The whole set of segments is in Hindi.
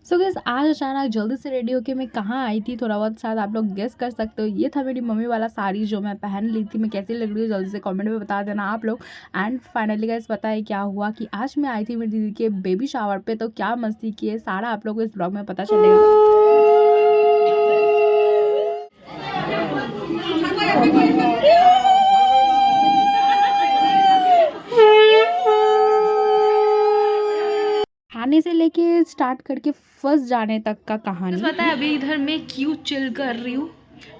सो गाइस आज अचानक जल्दी से रेडी होके मैं कहाँ आई थी, थोड़ा बहुत शायद आप लोग गेस कर सकते हो। ये था मेरी मम्मी वाला साड़ी जो मैं पहन ली थी। मैं कैसी लग रही हूँ जल्दी से कमेंट में बता देना आप लोग। एंड फाइनली गाइस पता है क्या हुआ कि आज मैं आई थी मेरी दीदी के बेबी शावर पे। तो क्या मस्ती की है सारा आप लोग को इस ब्लॉग में पता चलेगा। आने से लेके स्टार्ट करके फर्स्ट जाने तक का कहानी। पता है अभी इधर मैं क्यों चिल कर रही हूँ।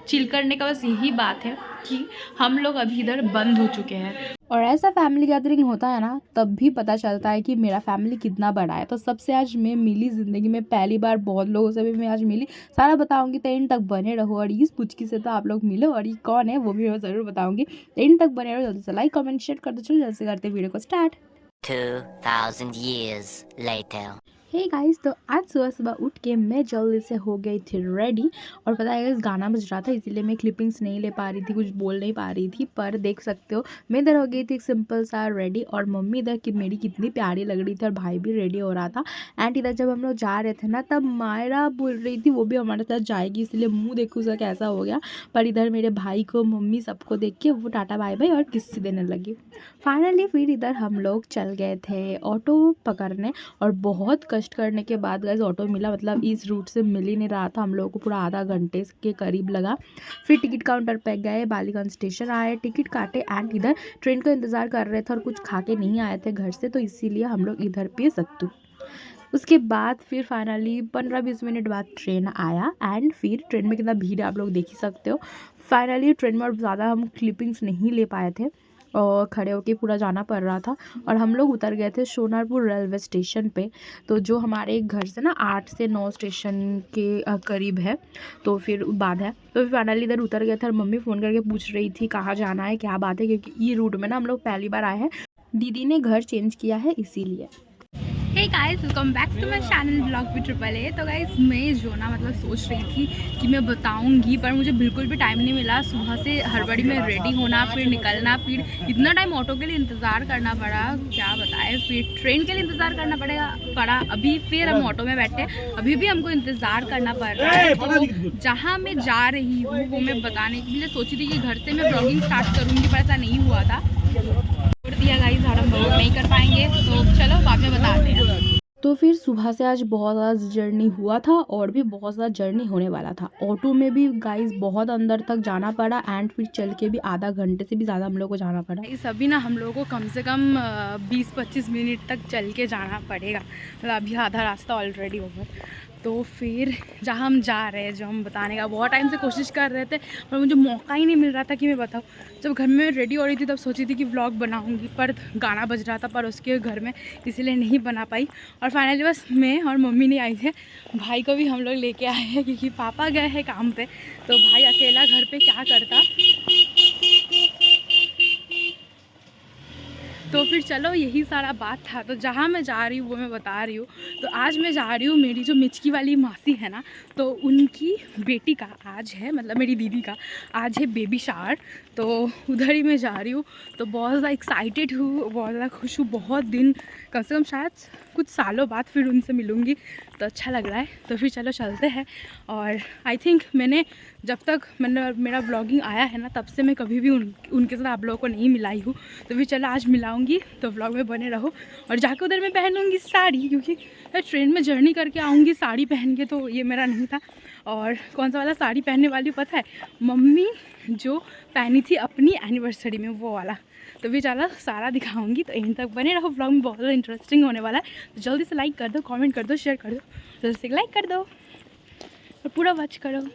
चिल करने का बस यही बात है कि हम लोग अभी इधर बंद हो चुके हैं। और ऐसा फैमिली गैदरिंग होता है ना, तब भी पता चलता है कि मेरा फैमिली कितना बड़ा है। तो सबसे आज मैं मिली ज़िंदगी में पहली बार, बहुत लोगों से भी मैं आज मिली। सारा बताऊंगी, तो एंड तक बने रहो। और इस पुचकी से तो आप लोग मिलो, और ये कौन है वो भी मैं ज़रूर बताऊंगी। एंड तक बने रहो। जल्दी से लाइक कमेंट शेयर कर दो। चलो जल्दी से करते वीडियो को start. 2000 years later. Hey guys, तो आज सुबह सुबह उठ के मैं जल्दी से हो गई थी रेडी। और पता है इस गाना बज रहा था, इसीलिए मैं क्लिपिंग्स नहीं ले पा रही थी, कुछ बोल नहीं पा रही थी। पर देख सकते हो मैं इधर हो गई थी एक सिंपल सा रेडी। और मम्मी इधर कि मेरी कितनी प्यारी लग रही थी, और भाई भी रेडी हो रहा था। एंड इधर जब हम लोग जा रहे थे ना, तब मायरा बोल रही थी वो भी हमारे साथ जाएगी, इसलिए मुँह देखो उसका कैसा हो गया। पर इधर मेरे भाई को, मम्मी सबको देख के वो टाटा बाय बाय और किस्सी देने लगी। फाइनली फिर इधर हम लोग चल गए थे ऑटो पकड़ने। और बहुत कष्ट करने के बाद गाइस ऑटो मिला। मतलब इस रूट से मिल ही नहीं रहा था, हम लोगों को पूरा आधा घंटे के करीब लगा। फिर टिकट काउंटर पे गए, बालीगंज स्टेशन आए, टिकट काटे। एंड इधर ट्रेन का इंतज़ार कर रहे थे और कुछ खा के नहीं आए थे घर से, तो इसीलिए हम लोग इधर पे सत्तू। उसके बाद फिर फाइनली 15-20 मिनट बाद ट्रेन आया। एंड फिर ट्रेन में कितना भीड़ है आप लोग देख ही सकते हो। फाइनली ट्रेन में और ज़्यादा हम क्लिपिंग्स नहीं ले पाए थे और खड़े होके पूरा जाना पड़ रहा था। और हम लोग उतर गए थे सोनारपुर रेलवे स्टेशन पे, तो जो हमारे घर से ना 8 से 9 स्टेशन के करीब है। तो फिर बाद है, तो फिर फाइनली इधर उतर गए थे। और मम्मी फ़ोन करके पूछ रही थी कहाँ जाना है, क्या बात है, क्योंकि ये रूट में ना हम लोग पहली बार आए हैं। दीदी ने घर चेंज किया है इसीलिए। Hey guys, welcome back to my channel blog with triple A. तो गाइस मैं जो ना मतलब सोच रही थी कि मैं बताऊंगी, पर मुझे बिल्कुल भी टाइम नहीं मिला। सुबह से हड़बड़ी में रेडी होना, फिर निकलना, फिर इतना टाइम ऑटो के लिए इंतज़ार करना पड़ा, क्या बताएं। फिर ट्रेन के लिए इंतज़ार करना पड़ा। अभी फिर हम ऑटो में बैठे, अभी भी हमको इंतज़ार करना पड़ रहा है। तो जहाँ मैं जा रही हूँ वो मैं बताने के लिए सोची थी कि घर से मैं ब्लॉगिंग स्टार्ट करूँगी, पर ऐसा नहीं हुआ था। छोड़ दिया गाइस, हम ब्लॉग नहीं कर पाएंगे, तो चलो बाद में बताते हैं। तो फिर सुबह से आज बहुत ज़्यादा जर्नी हुआ था, और भी बहुत ज़्यादा जर्नी होने वाला था। ऑटो में भी गाइस बहुत अंदर तक जाना पड़ा। एंड फिर चल के भी आधा घंटे से भी ज़्यादा हम लोग को जाना पड़ा। इस अभी ना हम लोगों को कम से कम 20-25 मिनट तक चल के जाना पड़ेगा। मतलब अभी आधा रास्ता ऑलरेडी ओवर। तो फिर जहाँ हम जा रहे हैं, जो हम बताने का बहुत टाइम से कोशिश कर रहे थे, पर मुझे मौका ही नहीं मिल रहा था कि मैं बताऊँ। जब घर में रेडी हो रही थी तब सोची थी कि व्लॉग बनाऊंगी, पर गाना बज रहा था पर उसके घर में, इसीलिए नहीं बना पाई। और फाइनली बस मैं और मम्मी नहीं आई थे, भाई को भी हम लोग लेके आए हैं क्योंकि पापा गए हैं काम पे। तो भाई अकेला घर पे क्या करता। तो फिर चलो यही सारा बात था। तो जहाँ मैं जा रही हूँ वो मैं बता रही हूँ। तो आज मैं जा रही हूँ, मेरी जो मिचकी वाली मासी है ना, तो उनकी बेटी का आज है, मतलब मेरी दीदी का आज है बेबी शावर। तो उधर ही मैं जा रही हूँ। तो बहुत ज़्यादा एक्साइटेड हूँ, बहुत ज़्यादा खुश हूँ। बहुत दिन, कम से कम शायद कुछ सालों बाद फिर उनसे मिलूँगी, तो अच्छा लग रहा है। तो फिर चलो चलते हैं। और आई थिंक मैंने जब तक मेरा ब्लॉगिंग आया है ना, तब से मैं कभी भी उनके साथ आप लोगों को नहीं मिलाई हूँ। तो फिर चलो आज मिलाऊंगी, तो ब्लॉग में बने रहो। और जाकर उधर मैं पहनूंगी साड़ी, क्योंकि मैं ट्रेन में जर्नी करके आऊँगी साड़ी पहन के, तो ये मेरा नहीं था। और कौन सा वाला साड़ी पहनने वाली पता है? मम्मी जो पहनी थी अपनी एनिवर्सरी में, वो वाला। तो भी चलो सारा दिखाऊंगी, तो एंड तक बने रहो। ब्लॉग में बहुत ज़्यादा इंटरेस्टिंग होने वाला है। तो जल्दी से लाइक कर दो, कमेंट कर दो, शेयर कर दो। जल्दी से लाइक कर दो और पूरा वॉच करो।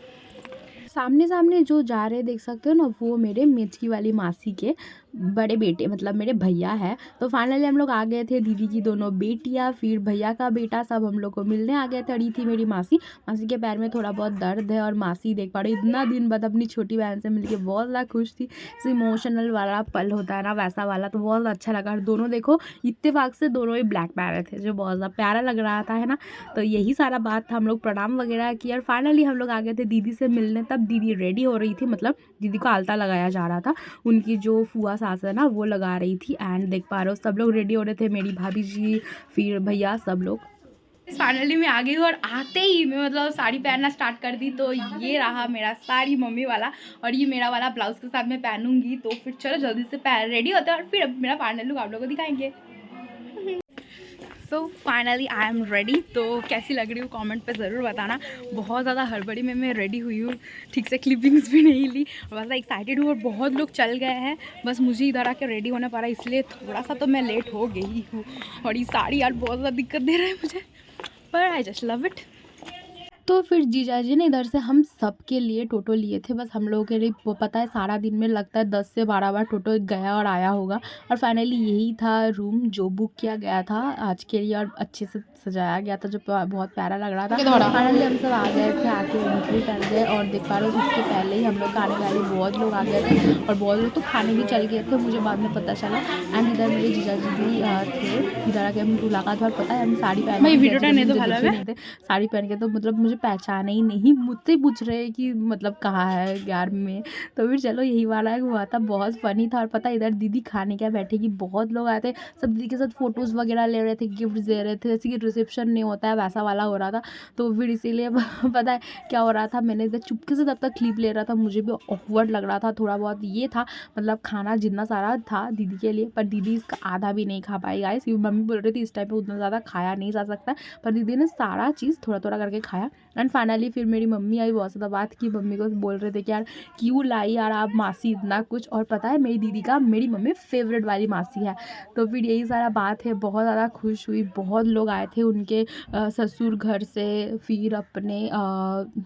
सामने सामने जो जा रहे देख सकते हो ना, वो मेरे मिचकी वाली मासी के बड़े बेटे, मतलब मेरे भैया है। तो फाइनली हम लोग आ गए थे, दीदी की दोनों बेटियां, फिर भैया का बेटा, सब हम लोग को मिलने आ गए थे। अड़ी थी मेरी मासी। मासी के पैर में थोड़ा बहुत दर्द है, और मासी देख पा रही इतना दिन बाद अपनी छोटी बहन से मिलके बहुत ज़्यादा खुश थी। इमोशनल वाला पल होता है ना, वैसा वाला, तो बहुत अच्छा लगा। और दोनों देखो इत्तेफाक से दोनों ही ब्लैक पैर थे, जो बहुत ज़्यादा प्यारा लग रहा था, है ना। तो यही सारा बात था, हम लोग प्रणाम वगैरह किया। और फाइनली हम लोग आ गए थे दीदी से मिलने। तब दीदी रेडी हो रही थी, मतलब दीदी को आलता लगाया जा रहा था। उनकी जो फुआ सास है ना, वो लगा रही थी। एंड देख पा रहे हो सब लोग रेडी हो रहे थे, मेरी भाभी जी, फिर भैया, सब लोग। फाइनली मैं आ गई हूँ और आते ही मैं मतलब साड़ी पहनना स्टार्ट कर दी। तो ये रहा मेरा साड़ी मम्मी वाला और ये मेरा वाला ब्लाउज के साथ मैं पहनूंगी। तो फिर चलो जल्दी से रेडी होते हैं और फिर अब मेरा फाइनल लुक आप लोगों को दिखाएंगे। So finally I am ready. तो कैसी लग रही हूँ कमेंट पे ज़रूर बताना। बहुत ज़्यादा हड़बड़ी में मैं रेडी हुई हूँ, ठीक से क्लिपिंग्स भी नहीं ली और बस एक्साइटेड हूँ और बहुत लोग चल गए हैं, बस मुझे इधर आके रेडी होना पड़ा, इसलिए थोड़ा सा तो मैं लेट हो गई हूँ। और ये साड़ी यार बहुत ज़्यादा दिक्कत दे रहा है मुझे, पर आई जस्ट लव इट। तो फिर जीजाजी ने इधर से हम सब के लिए टोटो लिए थे। बस हम लोगों के लिए वो पता है सारा दिन में लगता है 10 से 12 बार टोटो गया और आया होगा। और फाइनली यही था रूम जो बुक किया गया था आज के लिए और अच्छे से सजाया गया था, जो बहुत प्यारा लग रहा था। फाइनली हम सब आ गए थे, आके एंट्री कर गए और देख पा रहे हो उसके पहले ही हम लोग खाने वाले बहुत लोग आ गए थे और बहुत लोग तो खाने भी चल गए थे, मुझे बाद में पता चला। एंड इधर मेरे जीजाजी भी थे, इधर आके हम मुलाकात और पता है हम साड़ी पहन थे, साड़ी पहन के तो मतलब मुझे पहचाना ही नहीं, मुझसे पूछ रहे हैं कि मतलब कहाँ है यार में। तो फिर चलो यही वाला हुआ था, बहुत फनी था। और पता है इधर दीदी खाने क्या बैठेगी, बहुत लोग आए थे, सब दीदी के साथ फोटोज़ वगैरह ले रहे थे, गिफ्ट दे रहे थे, जैसे कि रिसेप्शन नहीं होता है वैसा वाला हो रहा था। तो फिर इसीलिए पता है क्या हो रहा था, मैंने इधर चुपके से तब तक क्लिप ले रहा था, मुझे भी ऑकवर्ड लग रहा था थोड़ा बहुत। ये था मतलब खाना जितना सारा था दीदी के लिए, पर दीदी इसका आधा भी नहीं खा पाई गाइस, क्योंकि मम्मी बोल रही थी इस टाइम पे उतना ज़्यादा खाया नहीं जा सकता, पर दीदी ने सारा चीज़ थोड़ा थोड़ा करके खाया। एंड फाइनली फिर मेरी मम्मी आई, बहुत ज़्यादा बात की, मम्मी को बोल रहे थे कि यार क्यों लाई यार आप मासी इतना कुछ। और पता है मेरी दीदी का मेरी मम्मी फेवरेट वाली मासी है। तो फिर यही सारा बात है, बहुत ज़्यादा खुश हुई, बहुत लोग आए थे उनके ससुर घर से, फिर अपने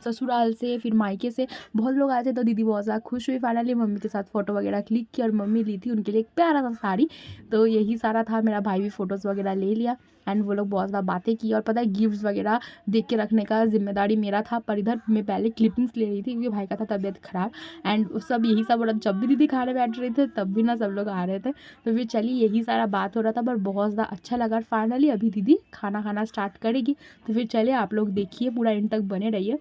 ससुराल से, फिर मायके से, बहुत लोग आए थे। तो दीदी बहुत ज़्यादा खुश हुई। फाइनली मम्मी के साथ फ़ोटो वगैरह क्लिक की और मम्मी ली थी उनके लिए एक प्यारा सा साड़ी। तो यही सारा था, मेरा भाई भी फ़ोटोज़ वगैरह ले लिया एंड वो लोग बहुत ज़्यादा बातें की। और पता है गिफ्ट्स वगैरह देख के रखने का जिम्मेदारी मेरा था, पर इधर मैं पहले क्लिपिंग्स ले रही थी क्योंकि भाई का था तबीयत ख़राब। एंड सब यही सब, और जब भी दीदी खाने बैठ रहे थे तब भी ना सब लोग आ रहे थे। तो फिर चलिए यही सारा बात हो रहा था, पर बहुत ज़्यादा अच्छा लगा। फाइनली अभी दीदी खाना खाना स्टार्ट करेगी, तो फिर चलिए आप लोग देखिए, पूरा एंड तक बने रहिए।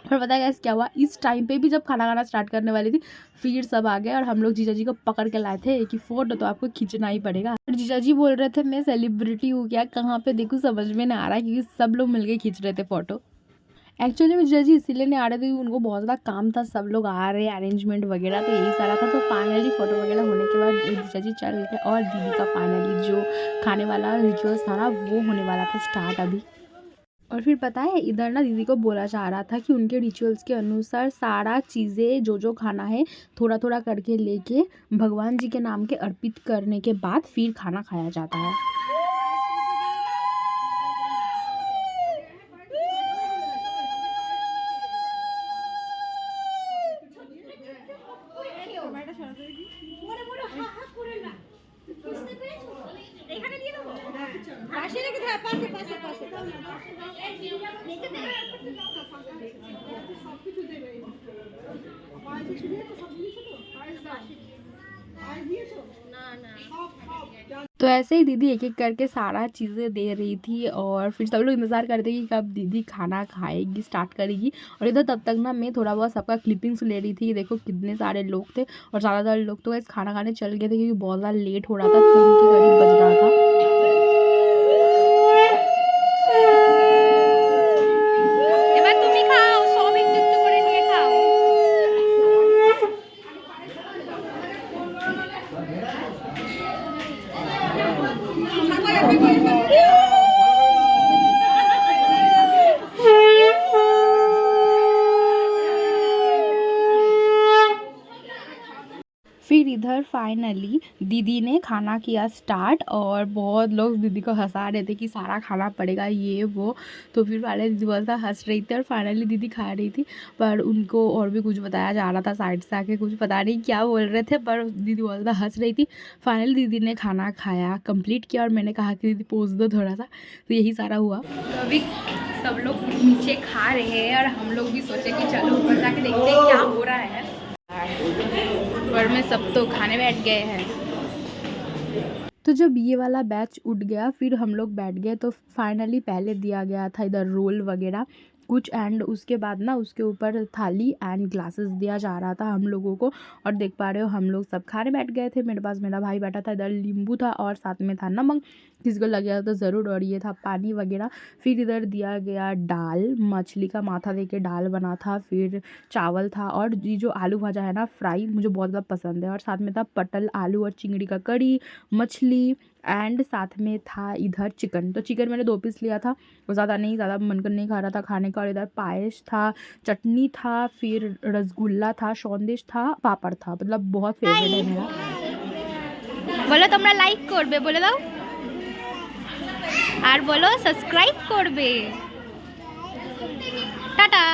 और पता है गाइस क्या हुआ, इस टाइम पे भी जब खाना खाना स्टार्ट करने वाली थी फिर सब आ गए और हम लोग जीजाजी को पकड़ के लाए थे कि फ़ोटो तो आपको खींचना ही पड़ेगा। और जीजाजी बोल रहे थे मैं सेलिब्रिटी हूँ क्या, कहाँ पे देखूँ समझ में नहीं आ रहा, क्योंकि सब लोग मिलके खींच रहे थे फ़ोटो। एक्चुअली में जीजाजी इसीलिए नहीं आ रहे थे, उनको बहुत ज़्यादा काम था, सब लोग आ रहे अरेंजमेंट वगैरह, तो यही सारा था। तो फाइनली फ़ोटो वगैरह होने के बाद जीजाजी चल गए थे और दीदी का फाइनली जो खाने वाला रिचुअल्स था ना वो होने वाला था स्टार्ट अभी। और फिर पता है इधर ना दीदी को बोला जा रहा था कि उनके रिचुअल्स के अनुसार सारा चीज़ें जो जो खाना है थोड़ा थोड़ा करके लेके भगवान जी के नाम के अर्पित करने के बाद फिर खाना खाया जाता है। तो ऐसे ही दीदी एक एक करके सारा चीज़ें दे रही थी और फिर सब लोग इंतज़ार करते कि कब दीदी खाना खाएगी, स्टार्ट करेगी। और इधर तब तक ना मैं थोड़ा बहुत सबका क्लिपिंग्स ले रही थी। देखो कितने सारे लोग थे और ज़्यादातर लोग तो ऐसे खाना खाने चल गए थे क्योंकि बहुत ज़्यादा लेट हो रहा था, 3 के करीब बज रहा था। फिर इधर फाइनली दीदी ने खाना किया स्टार्ट और बहुत लोग दीदी को हंसा रहे थे कि सारा खाना पड़ेगा ये वो। तो फिर वाले दीदी बहुत सा हंस रही थी और फाइनली दीदी खा रही थी, पर उनको और भी कुछ बताया जा रहा था साइड से आके, कुछ पता नहीं क्या बोल रहे थे, पर दीदी बहुत ज़्यादा हंस रही थी। फाइनली दीदी ने खाना खाया कंप्लीट किया और मैंने कहा कि दीदी पोज दो थोड़ा सा, तो यही सारा हुआ। तो अभी सब लोग नीचे खा रहे हैं और हम लोग भी सोचे कि चलो ऊपर जाके देखते हैं क्या हो रहा है, पर में सब तो खाने बैठ गए हैं। तो जब ये वाला बैच उठ गया फिर हम लोग बैठ गए। तो फाइनली पहले दिया गया था इधर रोल वगैरह, कुछ एंड उसके बाद ना उसके ऊपर थाली एंड ग्लासेस दिया जा रहा था हम लोगों को। और देख पा रहे हो हम लोग सब खाने बैठ गए थे। मेरे पास मेरा भाई बैठा था, इधर नींबू था और साथ में था नमक, किसी को लग गया तो ज़रूर, और ये था पानी वगैरह। फिर इधर दिया गया दाल, मछली का माथा देके दाल बना था, फिर चावल था और ये जो आलू भाजा है ना फ्राई, मुझे बहुत ज़्यादा पसंद है। और साथ में था पटल आलू और चिंगड़ी का कड़ी, मछली एंड साथ में था इधर चिकन। तो चिकन मैंने 2 पीस लिया था, ज़्यादा नहीं, ज़्यादा मन कर नहीं खा रहा था खाने का। और इधर पायस था, चटनी था, फिर रसगुल्ला था, सौंदेश था, पापड़ था। मतलब बहुत फेवरेट है मेरा। বলো তোমরা লাইক করবে বলে দাও আর বলো সাবস্ক্রাইব করবে টাটা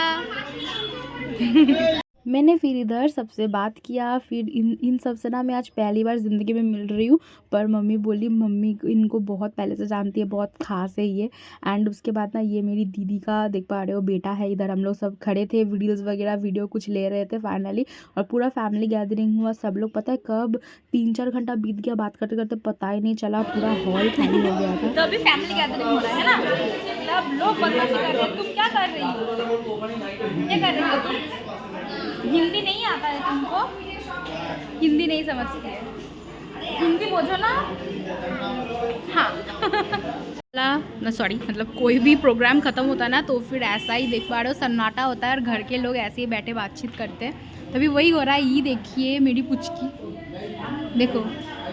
मैंने फिर इधर सबसे बात किया। फिर इन सब से ना मैं आज पहली बार ज़िंदगी में मिल रही हूँ। पर मम्मी बोली, मम्मी इनको बहुत पहले से जानती है, बहुत ख़ास है ये। एंड उसके बाद ना ये मेरी दीदी का देख पा रहे हो बेटा है। इधर हम लोग सब खड़े थे, वीडियो कुछ ले रहे थे फाइनली। और पूरा फैमिली गैदरिंग हुआ, सब लोग पता है कब 3-4 घंटा बीत गया बात करते करते, पता ही नहीं चला, पूरा हॉल खाली हो गया था। तो अभी फैमिली गैदरिंग हो रहा है ना, सब लोग बदमाशी कर रहे हैं। तुम क्या कर रही हो? क्या कर रही हो तुम? हिंदी नहीं आता है तुमको? हिंदी नहीं समझती है, हिंदी बोझो ना। हाँ ना, सॉरी, मतलब कोई भी प्रोग्राम ख़त्म होता है ना तो फिर ऐसा ही देख पा रहे हो, सन्नाटा होता है और घर के लोग ऐसे ही बैठे बातचीत करते हैं। तभी वही हो रहा है। ये देखिए मेरी पुचकी, देखो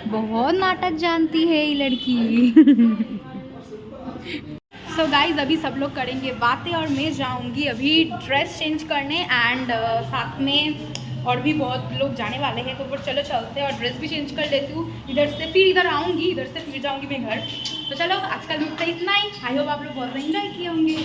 बहुत नाटक जानती है ये लड़की। सो गाइज अभी सब लोग करेंगे बातें और मैं जाऊंगी अभी ड्रेस चेंज करने। एंड साथ में और भी बहुत लोग जाने वाले हैं, तो फिर चलो चलते हैं और ड्रेस भी चेंज कर लेती हूँ इधर से, फिर इधर आऊँगी, इधर से फिर जाऊँगी मैं घर। तो चलो आज का लुक तो इतना ही। आई होप आप लोग बहुत एंजॉय किए होंगे।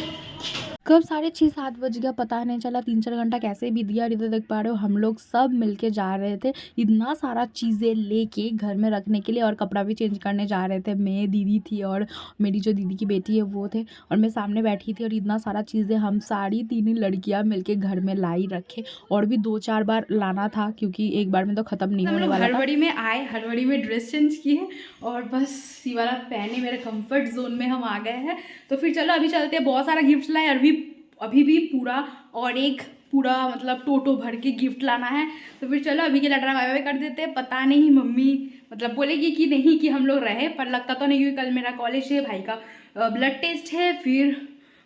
कब 6:30-7 बज गया पता नहीं चला, 3-4 घंटा कैसे बीत गया। और इधर देख पा रहे हो हम लोग सब मिलके जा रहे थे, इतना सारा चीज़ें लेके घर में रखने के लिए, और कपड़ा भी चेंज करने जा रहे थे। मैं, दीदी थी और मेरी जो दीदी की बेटी है वो थे, और मैं सामने बैठी थी। और इतना सारा चीज़ें हम सारी 3 ही लड़कियाँ मिलके घर में लाई रखे, और भी 2-4 बार लाना था क्योंकि एक बार में तो ख़त्म नहीं होने वाला था। हड़बड़ी में आए, हड़बड़ी में ड्रेस चेंज किए और बस ये वाला पहने मेरे कंफर्ट जोन में हम आ गए हैं। तो फिर चलो अभी चलते हैं। बहुत सारा गिफ्ट लाए, और अभी भी पूरा और एक पूरा मतलब टोटो भर के गिफ्ट लाना है। तो फिर चलो अभी के लटरा बाय बाय कर देते हैं। पता नहीं मम्मी मतलब बोलेगी कि नहीं कि हम लोग रहे, पर लगता तो नहीं, क्योंकि कल मेरा कॉलेज है, भाई का ब्लड टेस्ट है, फिर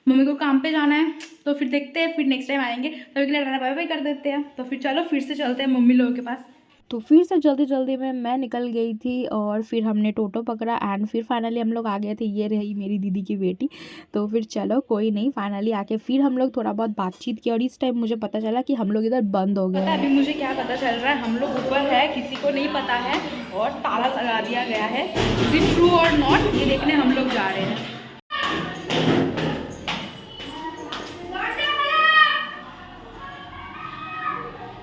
मम्मी को काम पे जाना है। तो फिर देखते हैं, फिर नेक्स्ट टाइम आएंगे। तो अभी के लिए लटरा बाय बाय कर देते हैं। तो फिर चलो फिर से चलते हैं मम्मी लोगों के पास। तो फिर से जल्दी जल्दी में मैं निकल गई थी, और फिर हमने टोटो पकड़ा एंड फिर फाइनली हम लोग आ गए थे। ये रही मेरी दीदी की बेटी। तो फिर चलो कोई नहीं, फाइनली आके फिर हम लोग थोड़ा बहुत बातचीत की, और इस टाइम मुझे पता चला कि हम लोग इधर बंद हो गए। अभी मुझे क्या पता चल रहा है, हम लोग ऊपर है, किसी को नहीं पता है, और ताला लगा दिया गया है। इज इट ट्रू और नॉट, ये देखने हम लोग जा रहे हैं।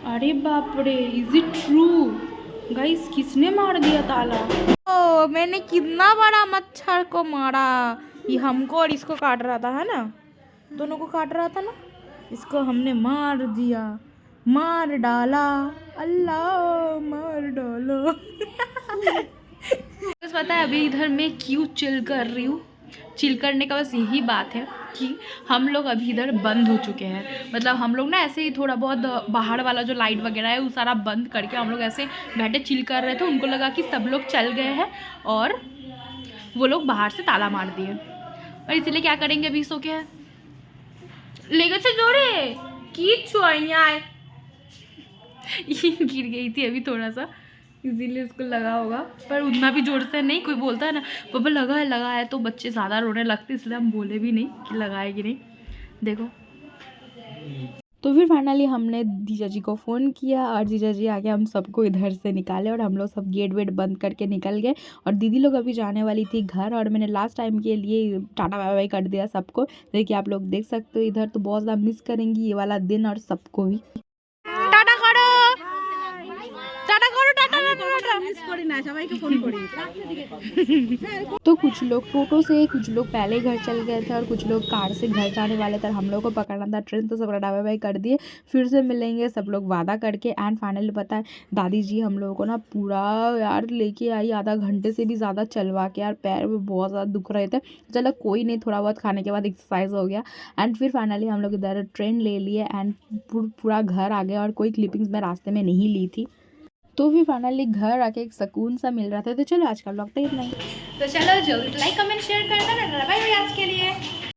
अरे बाप रे, इज इट ट्रू गाइस? किसने मार दिया ताला? ओ मैंने कितना बड़ा मच्छर को मारा। ये हमको और इसको काट रहा था, है ना? दोनों को काट रहा था ना। इसको हमने मार दिया, मार डाला, अल्लाह मार डाला। बस पता है अभी इधर मैं क्यों चिल कर रही हूँ? चिल करने का बस यही बात है कि हम लोग अभी इधर बंद हो चुके हैं। मतलब हम लोग ना ऐसे ही थोड़ा बहुत बाहर वाला जो लाइट वगैरह है वो सारा बंद करके हम लोग ऐसे बैठे चिल कर रहे थे। उनको लगा कि सब लोग चल गए हैं और वो लोग बाहर से ताला मार दिए, और इसीलिए क्या करेंगे अभी सो के लेगे से जोड़े की छुआई गिर गई थी अभी थोड़ा सा, इसीलिए उसको लगा होगा, पर उतना भी जोर से नहीं। कोई बोलता है ना पापा लगा है तो बच्चे ज़्यादा रोने लगते, इसलिए हम बोले भी नहीं कि लगा है कि नहीं। देखो तो फिर फाइनली हमने जीजा जी को फ़ोन किया, और जीजा जी आके हम सबको इधर से निकाले, और हम लोग सब गेट वेट बंद करके निकल गए। और दीदी लोग अभी जाने वाली थी घर, और मैंने लास्ट टाइम के लिए टाटा बाय बाय कर दिया सबको। देखिए आप लोग देख सकते हो इधर, तो बहुत ज़्यादा मिस करेंगी ये वाला दिन और सबको भी। टाटा करो, टाटा करो, टाटा टाटा तो कुछ लोग टोटो से, कुछ लोग पहले घर चल गए थे और कुछ लोग कार से घर जाने वाले थे। हम लोग को पकड़ना था ट्रेन, तो सब बाय बाय कर दिए, फिर से मिलेंगे सब लोग वादा करके। एंड फाइनली पता है दादी जी हम लोगों को ना पूरा यार लेके आई, आधा घंटे से भी ज़्यादा चलवा के। यार पैर में बहुत ज़्यादा दुख रहे थे। चलो कोई नहीं, थोड़ा बहुत खाने के बाद एक्सरसाइज हो गया। एंड फिर फाइनली हम लोग इधर ट्रेन ले लिए एंड पूरा घर आ गया। और कोई क्लिपिंग्स मैं रास्ते में नहीं ली थी, तो फिर फाइनली घर आके एक सुकून सा मिल रहा था। तो चलो आज का व्लॉग तो इतना ही। तो चलो जल्दी लाइक कमेंट शेयर कर देना। बाय बाय आज के लिए।